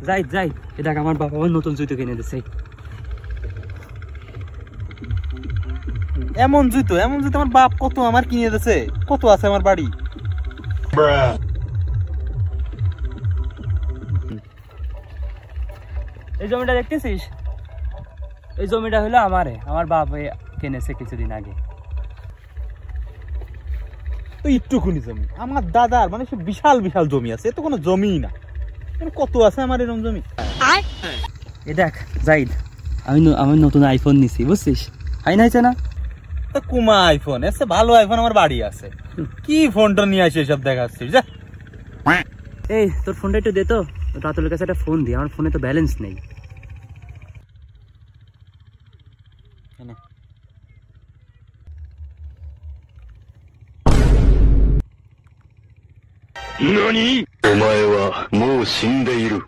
যাই যাই, এ দেখ আমার বাবা আমার নতুন জুতো কিনে দিছে। এমন জুতো আমার বাপ কত আমার কিনে দিছে, কত আছে আমার বাড়ি। এই জমিটা দেখতেছিস, এই জমিটা হলো আমার বাপ কিনেছে কিছুদিন আগে। তো একটুখানি জমি, আমার দাদার মানে সে বিশাল বিশাল জমি আছে, এ তো কোনো জমি না। কত আছে আমার এরকম জমি। এ দেখ জাহিদ, আমি নতুন আইফোন নিছি বুঝছিস, ফাইন হয়েছে না? তা কুমা আইফোন, এসে ভালো আইফোন আমার বাড়ি আছে, কি ফোনটা নিয়ে আসে সব দেখাচ্ছিস যা। এই তোর ফোনটা একটু দে তো, রাতুলের কাছে একটা ফোন দি, আমার ফোনে তো ব্যালেন্স নেই।何？お前はもう死んでいる。